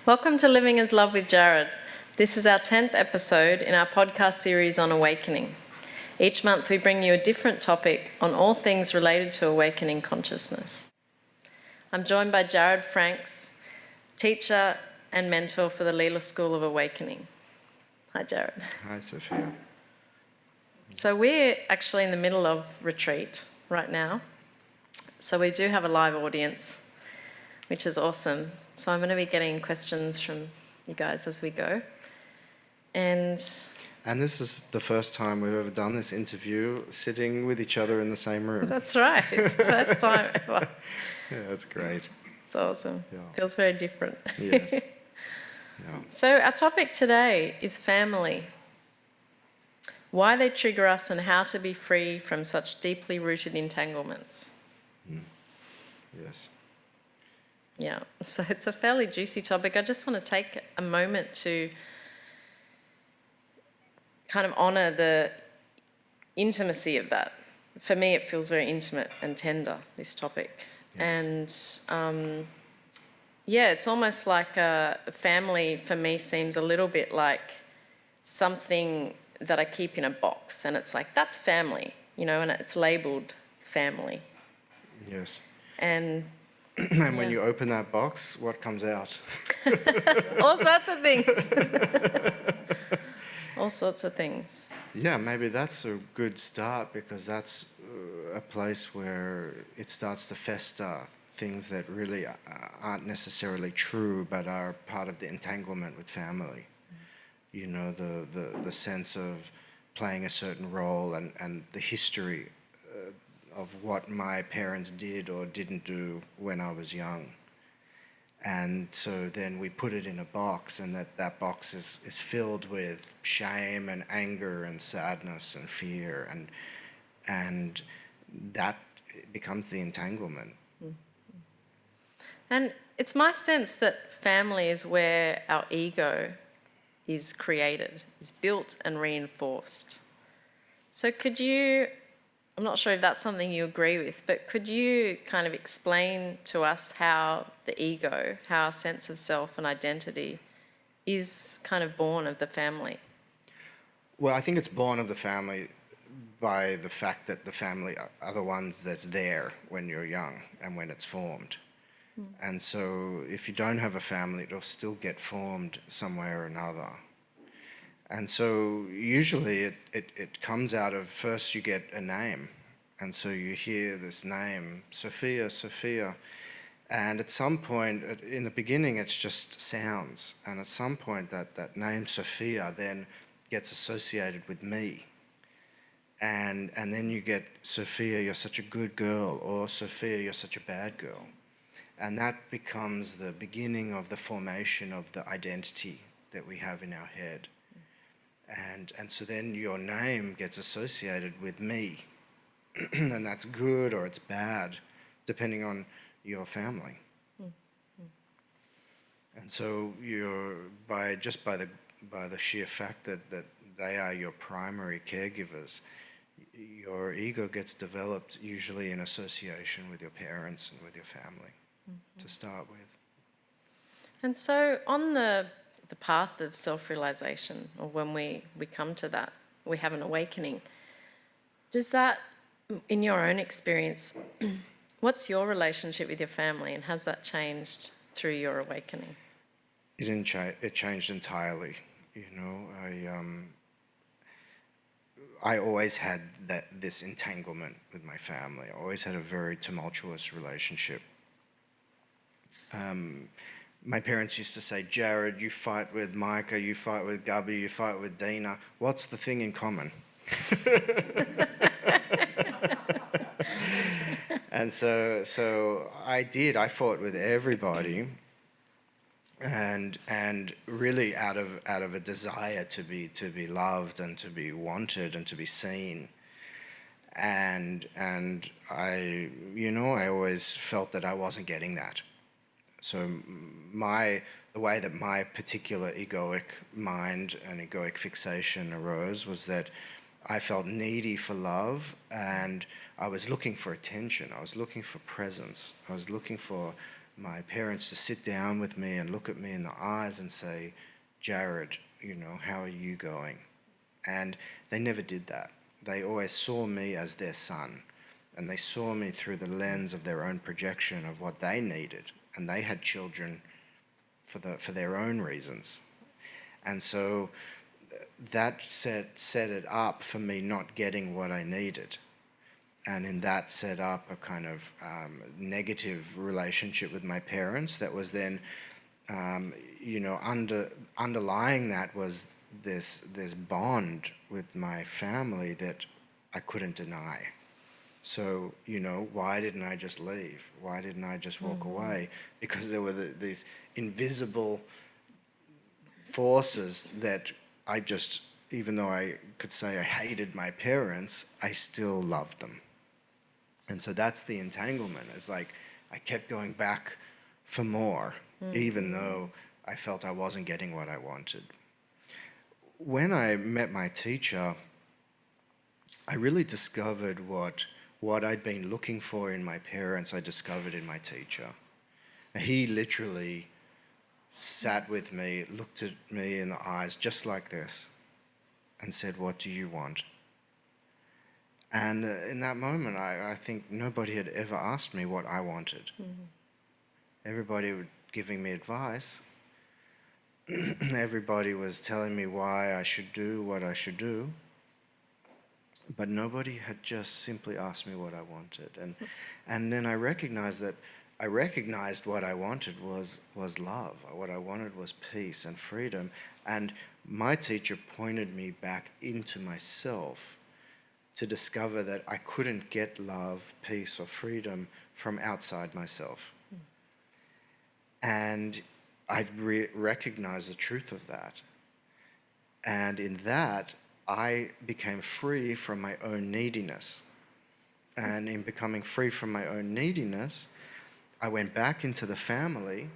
Welcome to Living as Love with Jared. This is our 10th episode in our podcast series on awakening. Each month we bring you a different topic on all things related to awakening consciousness. I'm joined by Jared Franks, teacher and mentor for the Leela School of Awakening. Hi, Jared. Hi, Sophia. So we're actually in the middle of retreat right now. So we do have a live audience, which is awesome. So I'm going to be getting questions from you guys as we go. And this is the first time we've ever done this interview sitting with each other in the same room. That's right. First time ever. Yeah, that's great. It's awesome. Yeah. Feels very different. Yes. Yeah. So our topic today is family. Why they trigger us and how to be free from such deeply rooted entanglements. Yes. Yeah, so it's a fairly juicy topic. I just want to take a moment to kind of honour the intimacy of that. For me, it feels very intimate and tender, this topic. Yes. And it's almost like a family for me seems a little bit like something that I keep in a box, and it's like, that's family, and it's labelled family. Yes. And when you open that box, what comes out? All sorts of things. All sorts of things. Yeah, maybe that's a good start, because that's a place where it starts to fester things that really aren't necessarily true but are part of the entanglement with family. The sense of playing a certain role and the history of what my parents did or didn't do when I was young. And so then we put it in a box, and that box is filled with shame and anger and sadness and fear, and that becomes the entanglement. And it's my sense that family is where our ego is created, is built and reinforced. So could you, I'm not sure if that's something you agree with, but could you kind of explain to us how the ego, how our sense of self and identity is kind of born of the family? Well, I think it's born of the family by the fact that the family are the ones that's there when you're young and when it's formed. And so if you don't have a family, it'll still get formed some way or another. And so usually it comes out of, first you get a name. And so you hear this name, Sophia, Sophia. And at some point, in the beginning, it's just sounds. And at some point, that name Sophia then gets associated with me. And then you get Sophia, you're such a good girl, or Sophia, you're such a bad girl. And that becomes the beginning of the formation of the identity that we have in our head. And so then your name gets associated with me. And that's good or it's bad, depending on your family. And so you're by the sheer fact that they are your primary caregivers, your ego gets developed usually in association with your parents and with your family to start with. And so on the path of self-realization, or when we come to that, we have an awakening, does that, in your own experience, what's your relationship with your family, and has that changed through your awakening? It changed entirely. I always had this entanglement with my family. I always had a very tumultuous relationship. My parents used to say, Jared, you fight with Micah, you fight with Gubby, you fight with Dina. What's the thing in common? And so I fought with everybody, and really out of a desire to be loved and to be wanted and to be seen. And I always felt that I wasn't getting that. So the way that my particular egoic mind and egoic fixation arose was that I felt needy for love, and I was looking for attention. I was looking for presence. I was looking for my parents to sit down with me and look at me in the eyes and say, Jared, how are you going? And they never did that. They always saw me as their son, and they saw me through the lens of their own projection of what they needed, and they had children for their own reasons. And so that set it up for me not getting what I needed. And in that set up a kind of negative relationship with my parents that was then, underlying that was this bond with my family that I couldn't deny. So, why didn't I just leave? Why didn't I just walk away? Because there were these invisible forces that I just, even though I could say I hated my parents, I still loved them. And so that's the entanglement. It's like I kept going back for more, even though I felt I wasn't getting what I wanted. When I met my teacher, I really discovered what I'd been looking for in my parents, I discovered in my teacher. He literally sat with me, looked at me in the eyes just like this, and said, "What do you want?" And in that moment, I think nobody had ever asked me what I wanted. Everybody was giving me advice. Everybody was telling me why I should do what I should do. But nobody had just simply asked me what I wanted. And then I recognized what I wanted was love. What I wanted was peace and freedom. And my teacher pointed me back into myself to discover that I couldn't get love, peace, or freedom from outside myself. And I recognized the truth of that. And in that, I became free from my own neediness. And in becoming free from my own neediness, I went back into the family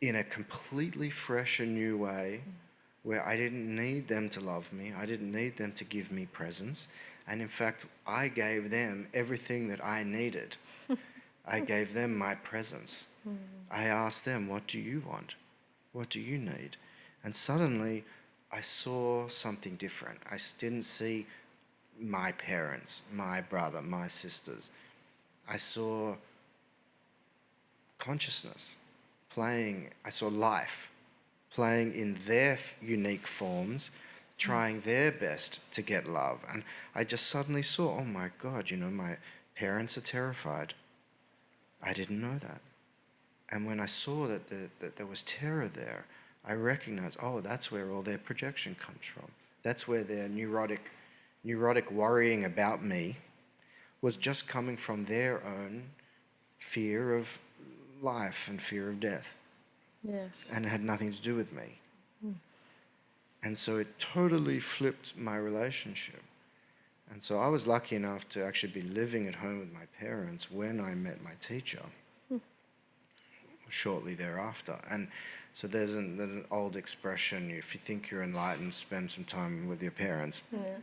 in a completely fresh and new way, where I didn't need them to love me. I didn't need them to give me presents. And in fact, I gave them everything that I needed. I gave them my presence. I asked them, "What do you want? What do you need?" And suddenly, I saw something different. I didn't see my parents, my brother, my sisters. I saw consciousness playing. I saw life playing in their unique forms, trying their best to get love. And I just suddenly saw, oh my God, my parents are terrified. I didn't know that. And when I saw that there was terror there, I recognized, oh, that's where all their projection comes from. That's where their neurotic worrying about me was just coming from their own fear of life and fear of death. Yes. And it had nothing to do with me. And so it totally flipped my relationship. And so I was lucky enough to actually be living at home with my parents when I met my teacher, shortly thereafter. And so there's an old expression, if you think you're enlightened, spend some time with your parents. Yeah.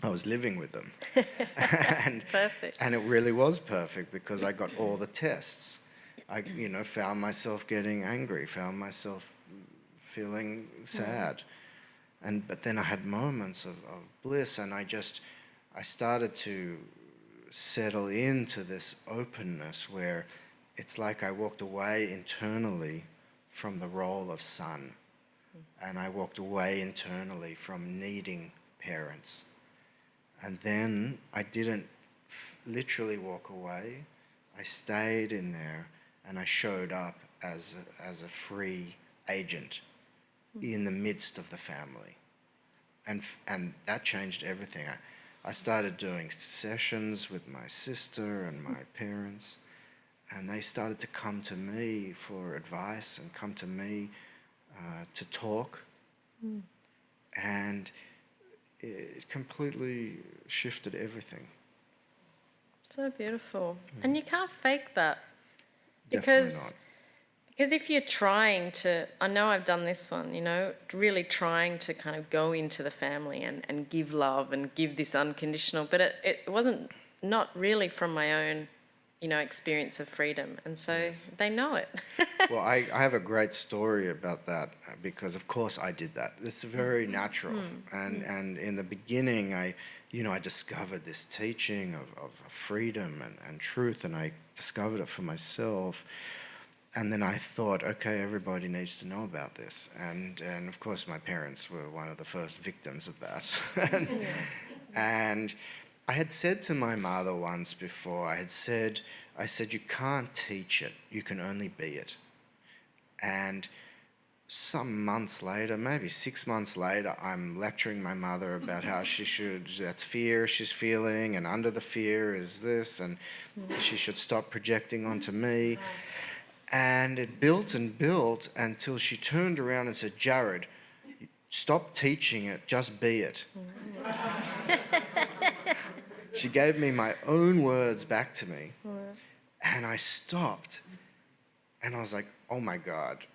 I was living with them. Perfect. And it really was perfect because I got all the tests. I, found myself getting angry, found myself feeling sad. But then I had moments of bliss, and I started to settle into this openness where it's like I walked away internally from the role of son, and I walked away internally from needing parents. And then I didn't literally walk away. I stayed in there, and I showed up as a free agent in the midst of the family. And that changed everything. I started doing sessions with my sister and my parents, and they started to come to me for advice and come to me to talk. And it completely shifted everything. So beautiful. And you can't fake that. Definitely not. Because if you're trying to, I know I've done this one, really trying to kind of go into the family and give love and give this unconditional, but it wasn't, not really from my own experience of freedom. And so they know it. Well, I have a great story about that because, of course, I did that. It's very natural. And in the beginning, I discovered this teaching of freedom and truth, and I discovered it for myself. And then I thought, okay, everybody needs to know about this. And of course, my parents were one of the first victims of that. And I had said to my mother once before, I said, you can't teach it, you can only be it. And some months later, maybe 6 months later, I'm lecturing my mother about how that's fear she's feeling, and under the fear is this, and she should stop projecting onto me. And it built and built until she turned around and said, Jared, stop teaching it, just be it. She gave me my own words back to me. And I stopped. And I was like, oh my God.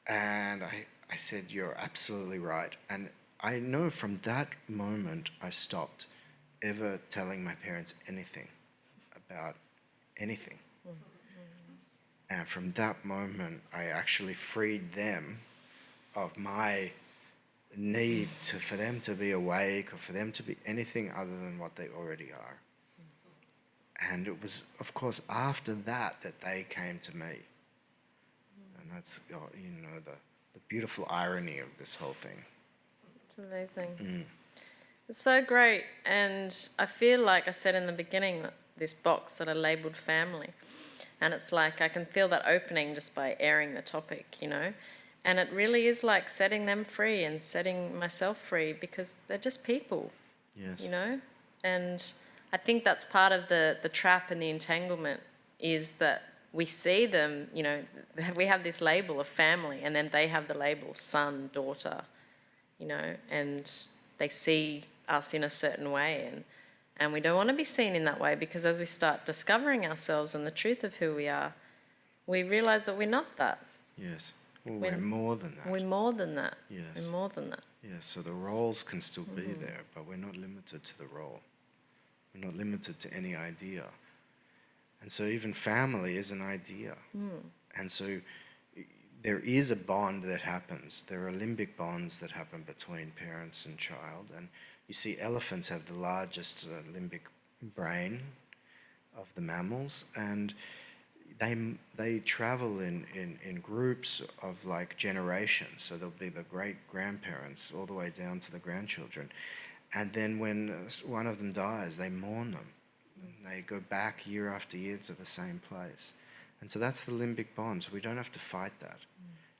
And I said, you're absolutely right. And I know from that moment I stopped ever telling my parents anything about anything. And from that moment, I actually freed them of my need for them to be awake or for them to be anything other than what they already are. And it was, of course, after that they came to me. And that's, the beautiful irony of this whole thing. It's amazing. It's so great. And I feel like I said in the beginning, that this box that I labelled family. And it's like I can feel that opening just by airing the topic, And it really is like setting them free and setting myself free because they're just people, Yes. And I think that's part of the trap and the entanglement is that we see them, we have this label of family and then they have the label son, daughter, and they see us in a certain way. And we don't want to be seen in that way because as we start discovering ourselves and the truth of who we are, we realise that we're not that. Yes. Well, we're more than that. We're more than that. Yes. We're more than that. Yes, so the roles can still be there, but we're not limited to the role. We're not limited to any idea. And so even family is an idea. And so there is a bond that happens. There are limbic bonds that happen between parents and child. And you see elephants have the largest limbic brain of the mammals, and they travel in groups of like generations. So there'll be the great-grandparents all the way down to the grandchildren. And then when one of them dies, they mourn them. And they go back year after year to the same place. And so that's the limbic bond. So we don't have to fight that.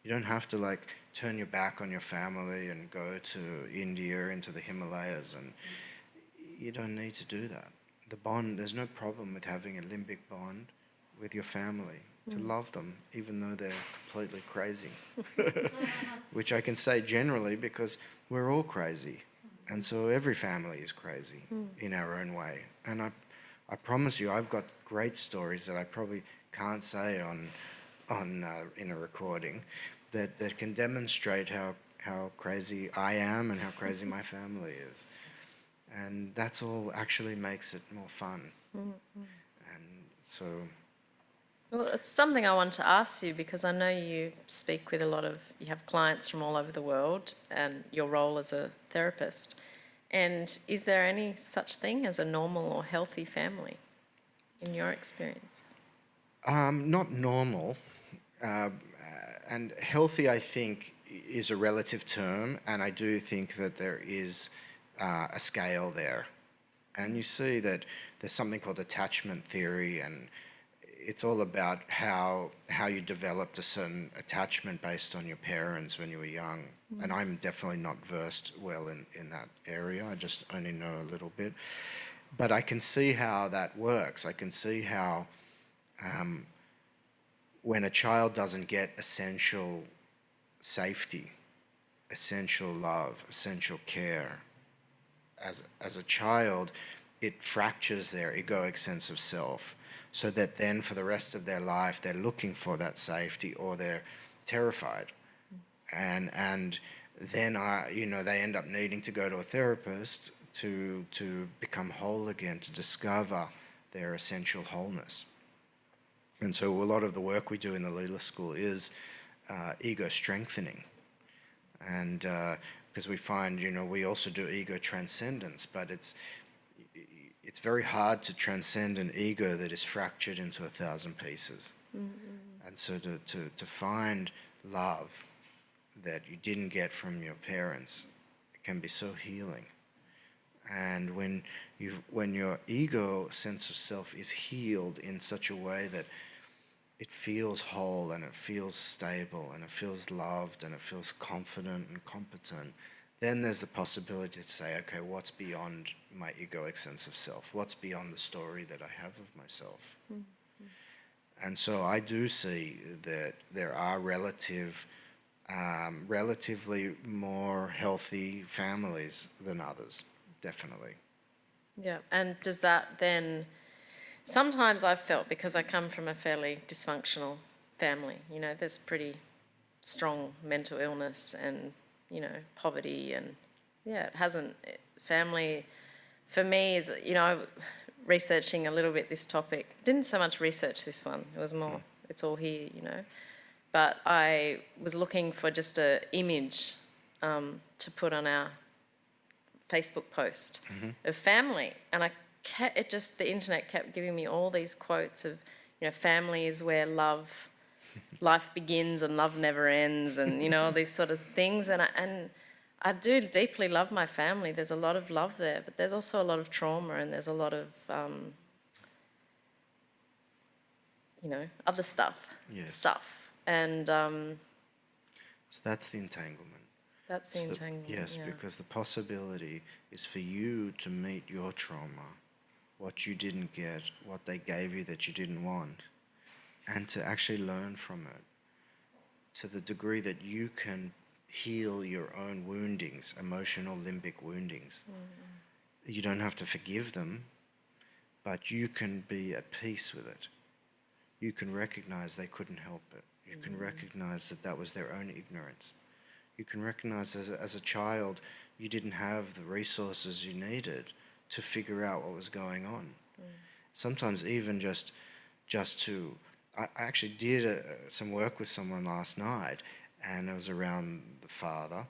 You don't have to like turn your back on your family and go to India, into the Himalayas, and you don't need to do that. The bond, there's no problem with having a limbic bond with your family, to love them, even though they're completely crazy. Which I can say generally because we're all crazy. And so every family is crazy in our own way. And I promise you, I've got great stories that I probably can't say in a recording that can demonstrate how crazy I am and how crazy my family is. And that's all actually makes it more fun. And so... Well, it's something I want to ask you because I know you speak with you have clients from all over the world and your role as a therapist. And is there any such thing as a normal or healthy family in your experience? Not normal. And healthy, I think, is a relative term, and I do think that there is a scale there. And you see that there's something called attachment theory, and it's all about how you developed a certain attachment based on your parents when you were young. And I'm definitely not versed well in that area. I just only know a little bit. But I can see how that works. I can see how when a child doesn't get essential safety, essential love, essential care, as a child, it fractures their egoic sense of self, so that then for the rest of their life they're looking for that safety or they're terrified. And then they end up needing to go to a therapist to become whole again, to discover their essential wholeness. And so a lot of the work we do in the Leela School is ego strengthening. And because we find, we also do ego transcendence, but it's very hard to transcend an ego that is fractured into 1,000 pieces. And so to find love that you didn't get from your parents, it can be so healing. And when your ego sense of self is healed in such a way that it feels whole and it feels stable and it feels loved and it feels confident and competent, then there's the possibility to say, okay, what's beyond my egoic sense of self? What's beyond the story that I have of myself? And so I do see that there are relatively more healthy families than others, definitely. Yeah, and does that then... Sometimes I've felt, because I come from a fairly dysfunctional family, there's pretty strong mental illness and, poverty, and it hasn't... Family, for me, is, researching a little bit this topic. Didn't so much research this one, it was more, it's all here, But I was looking for just an image to put on our Facebook post of family, and the internet kept giving me all these quotes of, family is where life begins and love never ends, and all these sort of things. And I do deeply love my family. There's a lot of love there, but there's also a lot of trauma, and there's a lot of other stuff. Yes. And so that's the entanglement. That's the entanglement. Yes, because the possibility is for you to meet your trauma, what you didn't get, what they gave you that you didn't want, and to actually learn from it to the degree that you can heal your own woundings, emotional limbic woundings. You don't have to forgive them, but you can be at peace with it. You can recognize they couldn't help it. You can recognize that was their own ignorance. You can recognize as a child you didn't have the resources you needed to figure out what was going on. Sometimes even just to... I actually did some work with someone last night, and it was around the father,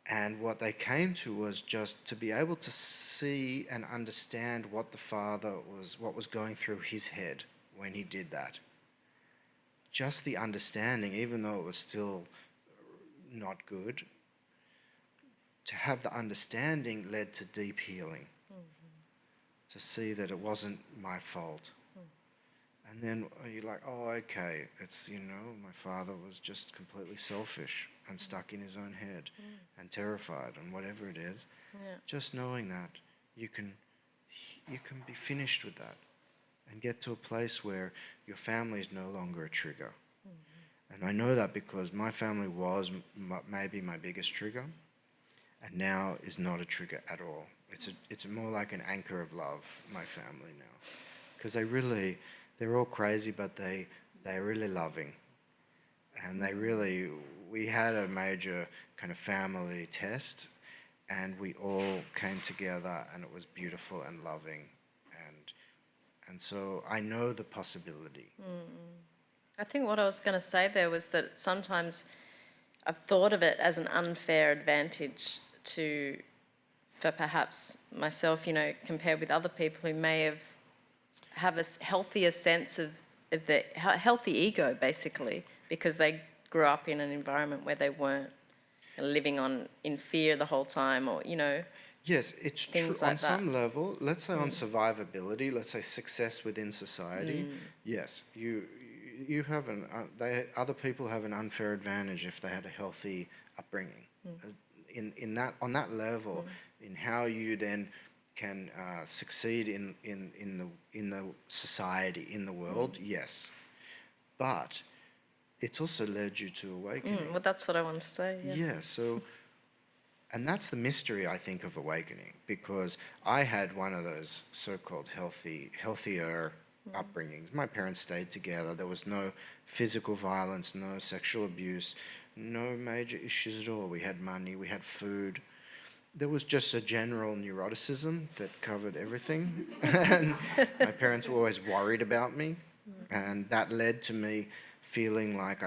and what they came to was just to be able to see and understand what the father what was going through his head when he did that. Just the understanding, even though it was still not good, to have the understanding led to deep healing. To see that it wasn't my fault. And then you're like, oh, okay, it's, my father was just completely selfish and stuck in his own head and terrified and whatever it is. Just knowing that you can be finished with that and get to a place where your family is no longer a trigger. And I know that because my family was maybe my biggest trigger, and now is not a trigger at all. It's more like an anchor of love, my family now. Because they're all crazy, but they're really loving. And we had a major kind of family test, and we all came together, and it was beautiful and loving. And so I know the possibility. I think what I was going to say there was that sometimes I've thought of it as an unfair advantage for perhaps myself, compared with other people who may have a healthier sense of the healthy ego, basically, because they grew up in an environment where they weren't living in fear the whole time, or Yes, it's true. Like on some level, let's say on survivability, let's say success within society. Yes, you have other people have an unfair advantage if they had a healthy upbringing. On that level, in how you then can succeed in the society, in the world. Yes, but it's also led you to awakening. Well, that's what I wanted to say. Yeah. So. And that's the mystery, I think, of awakening, because I had one of those so-called healthier upbringings. My parents stayed together. There was no physical violence, no sexual abuse, no major issues at all. We had money, we had food. There was just a general neuroticism that covered everything. And my parents were always worried about me. And that led to me feeling like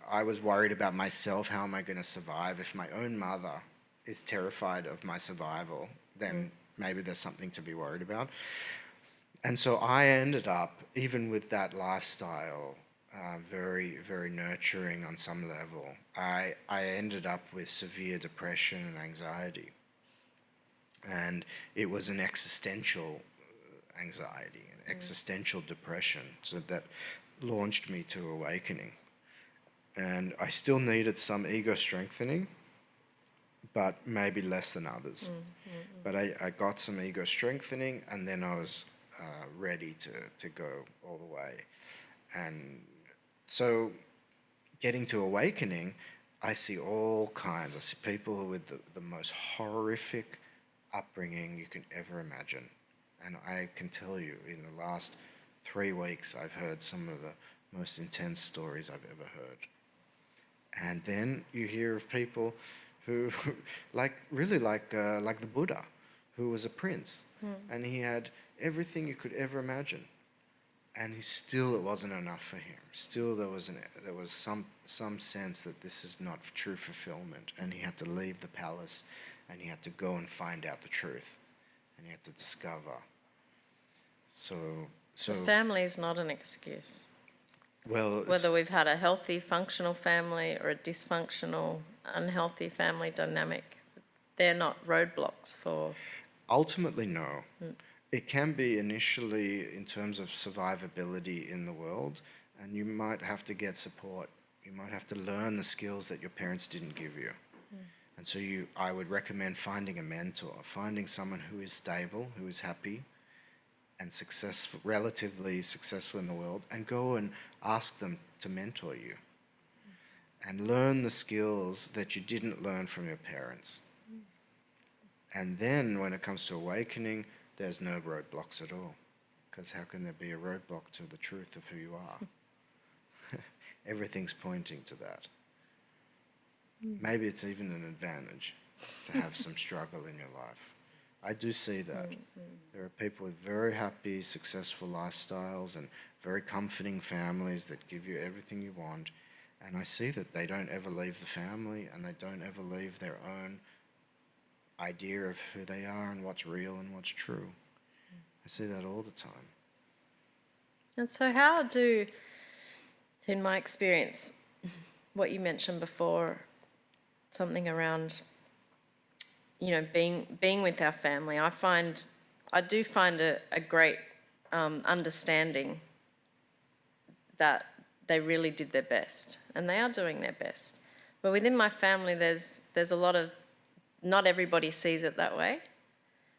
I was worried about myself. How am I going to survive? If my own mother is terrified of my survival, then maybe there's something to be worried about. And so I ended up, even with that lifestyle, very, very nurturing on some level, I ended up with severe depression and anxiety. And it was an existential anxiety, an existential depression, so that launched me to awakening. And I still needed some ego strengthening, but maybe less than others. But I got some ego strengthening, and then I was ready to go all the way. And so getting to awakening, I see all kinds. I see people with the most horrific upbringing you can ever imagine. And I can tell you, in the last 3 weeks, I've heard some of the most intense stories I've ever heard. And then you hear of people who, like the Buddha, who was a prince, and he had everything you could ever imagine, and it wasn't enough for him. Still, there was some sense that this is not true fulfillment, and he had to leave the palace, and he had to go and find out the truth, and he had to discover. So The family is not an excuse. well, Whether we've had a healthy, functional family or a dysfunctional, unhealthy family dynamic, they're not roadblocks for... ultimately, no. It can be initially in terms of survivability in the world, and you might have to get support. You might have to learn the skills that your parents didn't give you. And so I would recommend finding a mentor, finding someone who is stable, who is happy and successful, relatively successful in the world, and go and ask them to mentor you and learn the skills that you didn't learn from your parents. And then when it comes to awakening, there's no roadblocks at all, because how can there be a roadblock to the truth of who you are? Everything's pointing to that. Maybe it's even an advantage to have some struggle in your life. I do see that. There are people with very happy, successful lifestyles and very comforting families that give you everything you want. And I see that they don't ever leave the family, and they don't ever leave their own idea of who they are and what's real and what's true. I see that all the time. And so in my experience, what you mentioned before, something around, being with our family, I do find a great understanding that they really did their best, and they are doing their best. But within my family, there's a lot of, not everybody sees it that way,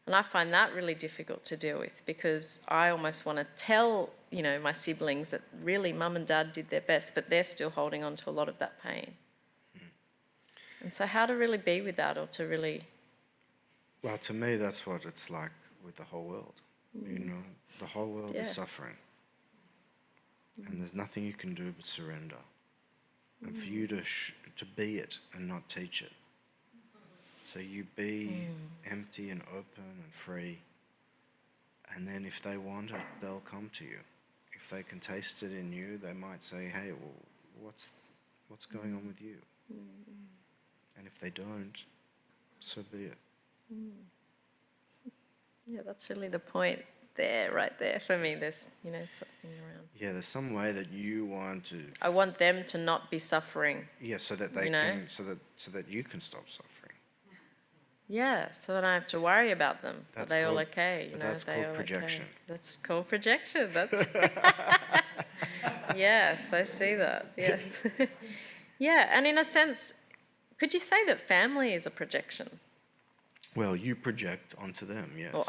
and I find that really difficult to deal with, because I almost want to tell, my siblings that really mum and dad did their best, but they're still holding on to a lot of that pain. And so how to really be with that, or to really... Well, to me, that's what it's like with the whole world. The whole world is suffering. And there's nothing you can do but surrender. And for you to be it and not teach it. So you be empty and open and free. And then if they want it, they'll come to you. If they can taste it in you, they might say, hey, well, what's going on with you? And if they don't, so be it. Yeah, that's really the point there, right there for me. There's, something around. Yeah, there's some way that you want to. I want them to not be suffering. Yeah, so that they can, so that you can stop suffering. Yeah, so that I don't have to worry about them. Are they all okay? That's called projection. Okay. That's called projection. That's. Yes, I see that. Yes. Yeah, and in a sense, could you say that family is a projection? Well, you project onto them, yes. Or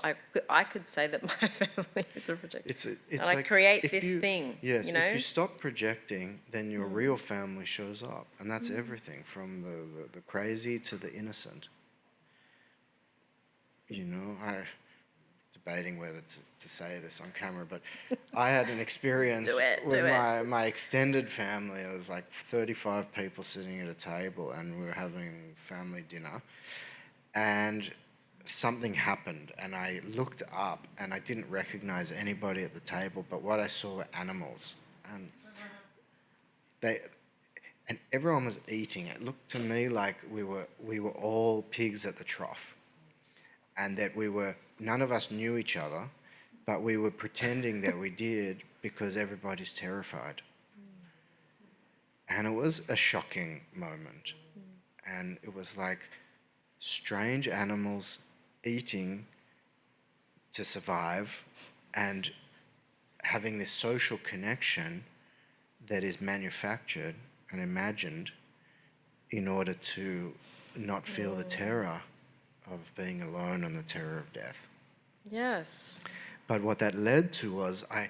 I could say that my family is a projection. It's and like I create this thing. Yes, if you stop projecting, then your real family shows up. And that's everything, from the crazy to the innocent. I'm debating whether to say this on camera, but I had an experience with my extended family. It was like 35 people sitting at a table, and we were having family dinner. And something happened, and I looked up, and I didn't recognize anybody at the table, but what I saw were animals, and everyone was eating. It looked to me like we were all pigs at the trough, and that none of us knew each other, but we were pretending that we did because everybody's terrified. And it was a shocking moment. And it was like strange animals eating to survive and having this social connection that is manufactured and imagined in order to not feel the terror of being alone and the terror of death. Yes. But what that led to was I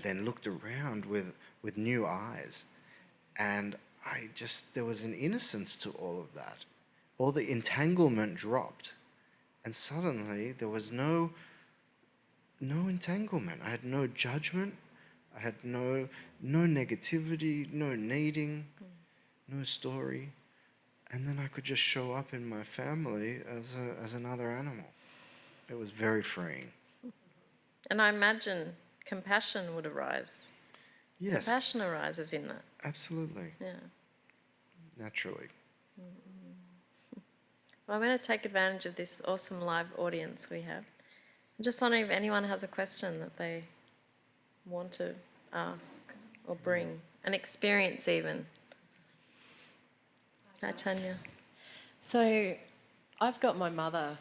then looked around with new eyes, and there was an innocence to all of that. All the entanglement dropped, and suddenly there was no entanglement. I had no judgment. I had no negativity, no needing, no story. And then I could just show up in my family as another animal. It was very freeing. And I imagine compassion would arise. Yes. Compassion arises in that. Absolutely. Yeah. Naturally. Well, I'm going to take advantage of this awesome live audience we have. I'm just wondering if anyone has a question that they want to ask or bring, an experience even. Hi, Tanya. So I've got my mother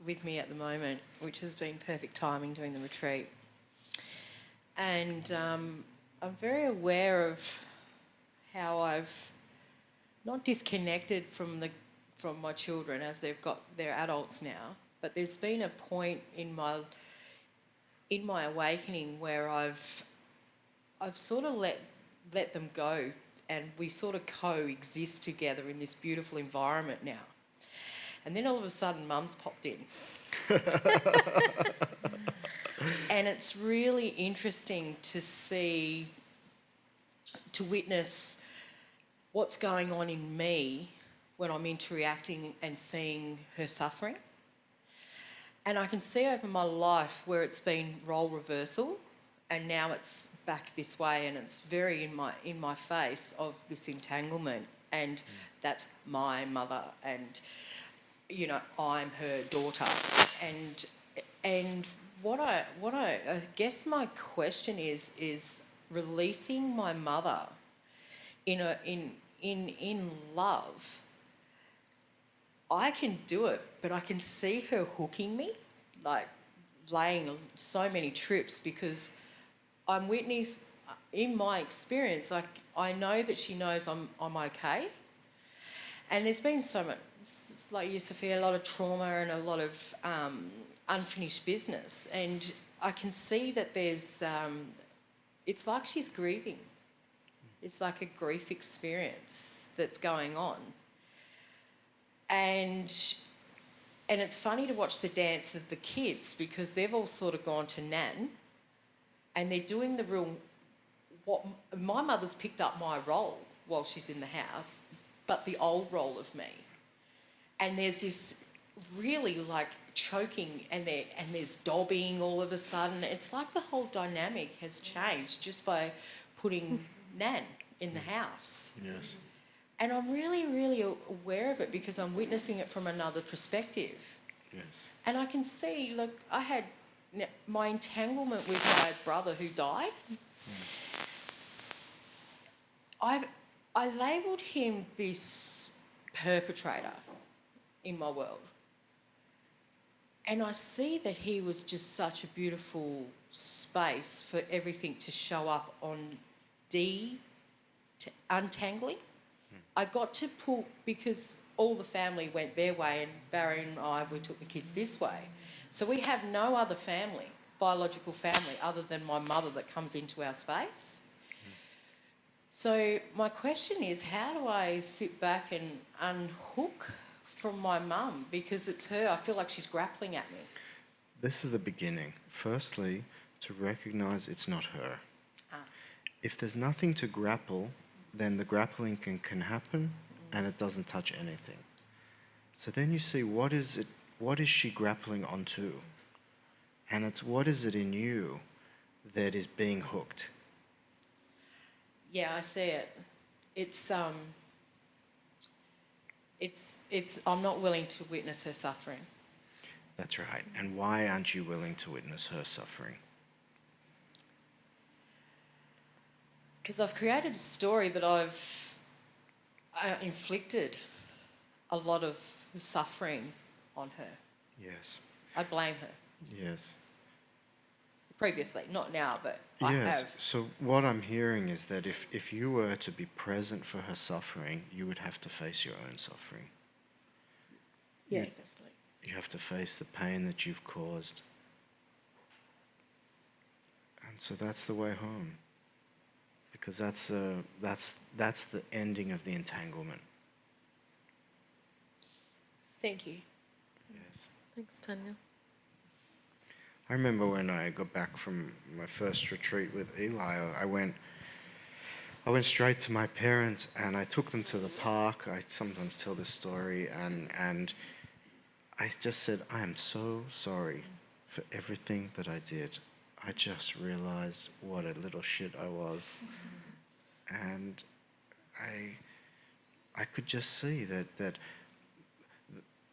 with me at the moment, which has been perfect timing during the retreat. And I'm very aware of how I've not disconnected from my children as they're adults now, but there's been a point in my awakening where I've sort of let them go, and we sort of coexist together in this beautiful environment now. And then all of a sudden, Mum's popped in. And it's really interesting to witness what's going on in me when I'm interacting and seeing her suffering. And I can see over my life where it's been role reversal, and now it's back this way, and it's very in my face of this entanglement, and that's my mother, and I'm her daughter, and what I guess my question is releasing my mother in love. I can do it, but I can see her hooking me, like laying so many trips, because I'm witness in my experience. Like, I know that she knows I'm okay, and there's been so much, like you, Sophia, a lot of trauma and a lot of unfinished business, and I can see that there's it's like she's grieving. It's like a grief experience that's going on. And it's funny to watch the dance of the kids, because they've all sort of gone to Nan, and they're doing what my mother's picked up my role while she's in the house, but the old role of me. And there's this really like choking, and there's dobbing all of a sudden. It's like the whole dynamic has changed just by putting Nan in the house. Yes. And I'm really, really aware of it, because I'm witnessing it from another perspective. Yes. And I can see, look, I had my entanglement with my brother who died. I labelled him this perpetrator in my world. And I see that he was just such a beautiful space for everything to show up on untangling. I got to pull, because all the family went their way, and Barry and we took the kids this way. So we have no other family, biological family, other than my mother that comes into our space. So my question is, how do I sit back and unhook from my mum? Because it's her, I feel like she's grappling at me. This is the beginning. Firstly, to recognise it's not her. If there's nothing to grapple, then the grappling can happen, and it doesn't touch anything. So then you see, what is it what is she grappling onto? And it's what is it in you that is being hooked? Yeah, I see it. It's I'm not willing to witness her suffering. That's right. And why aren't you willing to witness her suffering? Because I've created a story that I've inflicted a lot of suffering on her. Yes. I blame her. Yes. Previously, not now, but I Yes. have. So what I'm hearing is that if you were to be present for her suffering, you would have to face your own suffering. Yeah, You- definitely. You have to face the pain that you've caused. And so that's the way home. Because that's the ending of the entanglement. Thank you. Yes. Thanks, Tanya. I remember when I got back from my first retreat with Eli, I went straight to my parents and I took them to the park. I sometimes tell this story and I just said, I am so sorry for everything that I did. I just realized what a little shit I was. And I could just see that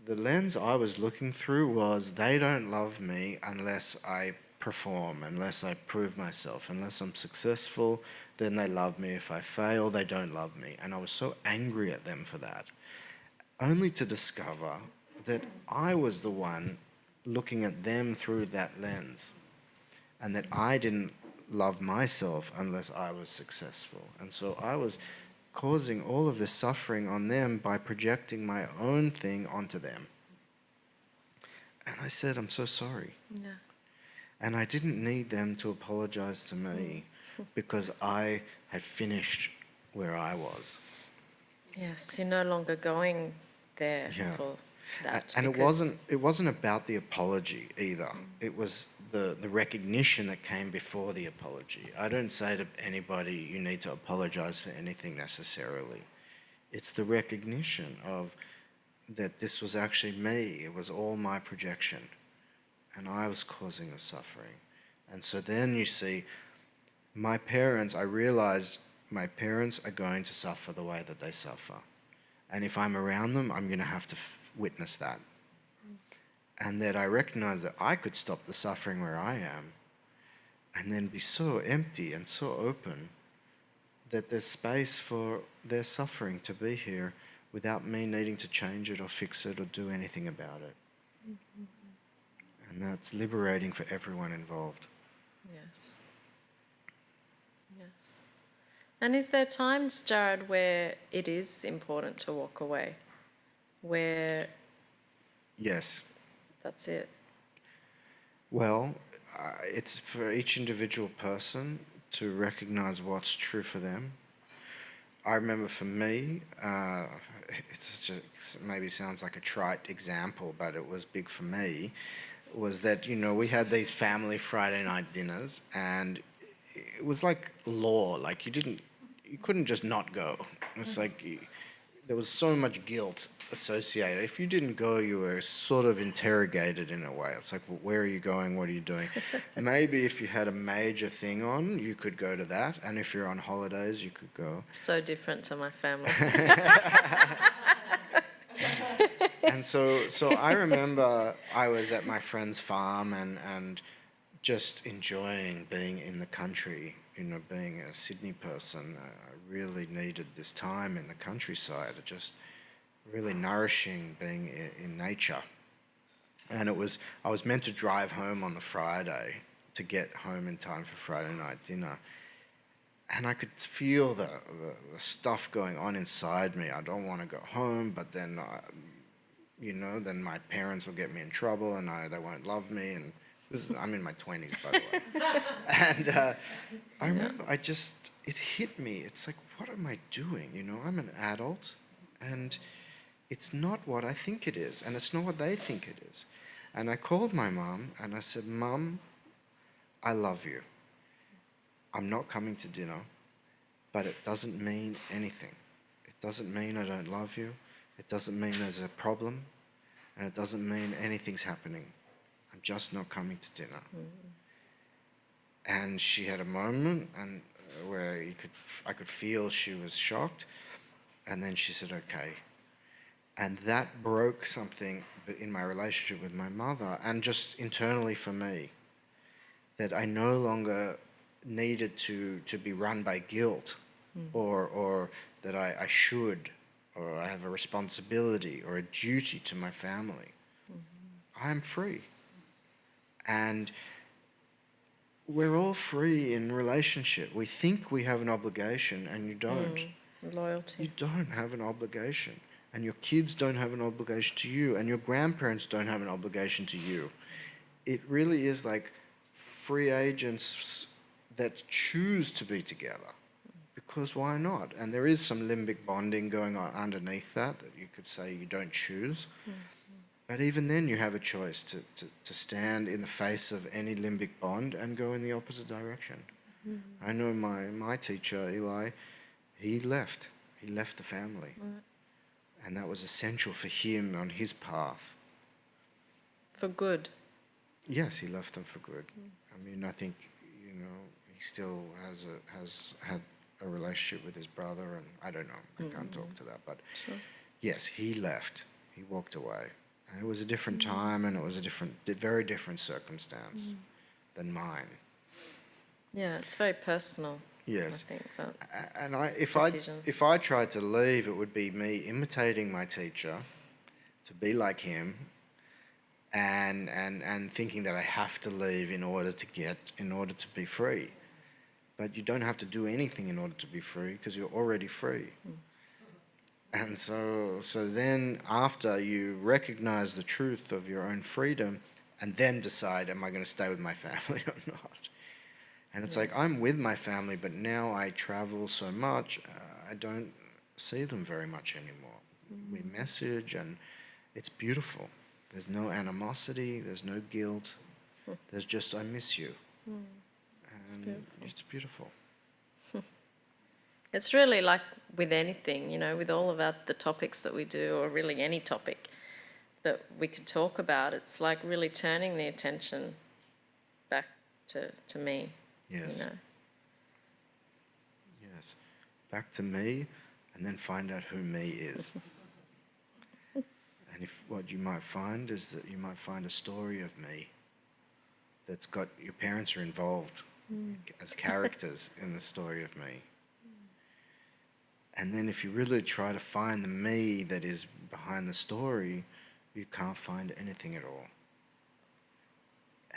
the lens I was looking through was they don't love me unless I perform, unless I prove myself, unless I'm successful, then they love me. If I fail, they don't love me. And I was so angry at them for that, only to discover that I was the one looking at them through that lens, and that I didn't love myself unless I was successful. And so I was causing all of this suffering on them by projecting my own thing onto them. And I said, I'm so sorry. Yeah. And I didn't need them to apologize to me because I had finished where I was. Yes, you're no longer going there Yeah. for that. And because- it wasn't about the apology either. It was the recognition that came before the apology. I don't say to anybody, you need to apologize for anything necessarily. It's the recognition of that this was actually me. It was all my projection. And I was causing the suffering. And so then you see, my parents, I realized my parents are going to suffer the way that they suffer. And if I'm around them, I'm going to have to witness that. And that I recognize that I could stop the suffering where I am and then be so empty and so open that there's space for their suffering to be here without me needing to change it or fix it or do anything about it. And that's liberating for everyone involved. Yes. Yes. And is there times, Jared, where it is important to walk away? Where Yes. that's it? Well, it's for each individual person to recognize what's true for them. I remember for me, it's just maybe sounds like a trite example, but it was big for me, was that, we had these family Friday night dinners and it was like law, like you couldn't just not go. It's like there was so much guilt associated. If you didn't go, you were sort of interrogated in a way. It's like, well, where are you going? What are you doing? Maybe if you had a major thing on, you could go to that. And if you're on holidays, you could go. So different to my family. And so I remember I was at my friend's farm and just enjoying being in the country, being a Sydney person. I really needed this time in the countryside, just really nourishing being in nature. And I was meant to drive home on the Friday to get home in time for Friday night dinner. And I could feel the stuff going on inside me. I don't want to go home, but then, then my parents will get me in trouble and they won't love me. And I'm in my 20s, by the way. And I remember it hit me. It's like, what am I doing? I'm an adult and it's not what I think it is. And it's not what they think it is. And I called my mum and I said, Mum, I love you. I'm not coming to dinner, but it doesn't mean anything. It doesn't mean I don't love you. It doesn't mean there's a problem. and it doesn't mean anything's happening. I'm just not coming to dinner. And she had a moment and where I could feel she was shocked, and then she said, okay. And that broke something in my relationship with my mother, and just internally for me, that I no longer needed to be run by guilt, or that I should, or I have a responsibility or a duty to my family. I'm free. And we're all free in relationship. We think we have an obligation, and you don't. Loyalty. You don't have an obligation. And your kids don't have an obligation to you, and your grandparents don't have an obligation to you. It really is like free agents that choose to be together. Because why not? And there is some limbic bonding going on underneath that you could say you don't choose. But even then you have a choice to stand in the face of any limbic bond and go in the opposite direction. I know my teacher, Eli, he left. He left the family. And that was essential for him on his path. For good. Yes, he left them for good. I mean, I think, he still has had a relationship with his brother, and I don't know, I can't talk to that, but yes, he left. He walked away. And it was a different time, and it was a very different circumstance than mine. Yeah, it's very personal. Yes. I think that And decision. if I tried to leave, it would be me imitating my teacher to be like him, and thinking that I have to leave in order to be free. But you don't have to do anything in order to be free, because you're already free. And so then after you recognize the truth of your own freedom, and then decide, am I going to stay with my family or not? And it's like, I'm with my family, but now I travel so much, I don't see them very much anymore. We message, and it's beautiful. There's no animosity, there's no guilt. There's just, I miss you. And it's beautiful. It's really like with anything, with all of the topics that we do, or really any topic that we could talk about, it's like really turning the attention back to me. Yes. Yes. Back to me, and then find out who me is. And what you might find is that you might find a story of me that's got your parents are involved as characters in the story of me. And then if you really try to find the me that is behind the story, you can't find anything at all.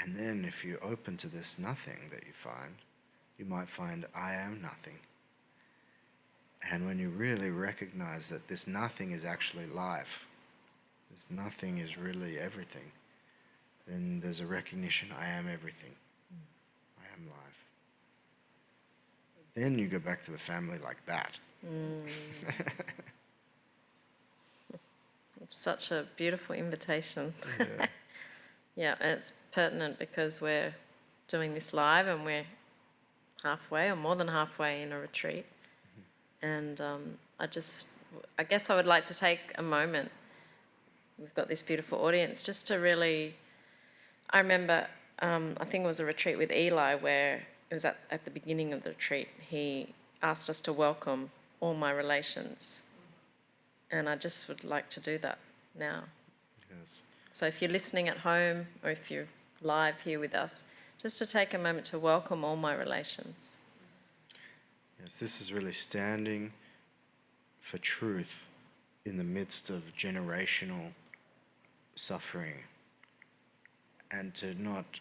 And then if you're open to this nothing that you find, you might find I am nothing. And when you really recognize that this nothing is actually life, this nothing is really everything, then there's a recognition I am everything. I am life. Then you go back to the family like that. It's such a beautiful invitation. Yeah. Yeah, and it's pertinent because we're doing this live, and we're halfway or more than halfway in a retreat. And I guess I would like to take a moment. We've got this beautiful audience just to really, I remember, I think it was a retreat with Eli where it was at the beginning of the retreat. He asked us to welcome all my relations. And I just would like to do that now. Yes. So if you're listening at home, or if you're live here with us, just to take a moment to welcome all my relations. Yes, this is really standing for truth in the midst of generational suffering, and to not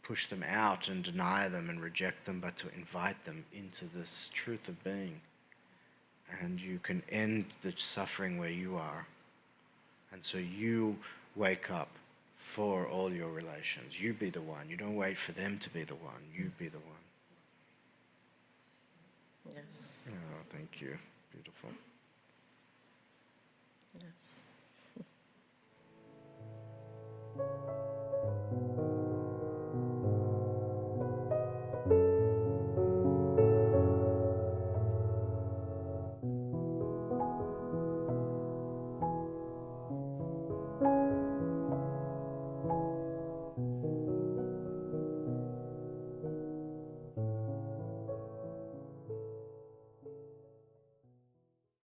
push them out and deny them and reject them, but to invite them into this truth of being. And you can end the suffering where you are. And so you wake up for all your relations. You be the one. You don't wait for them to be the one. You be the one. Yes. Oh, thank you. Beautiful. Yes.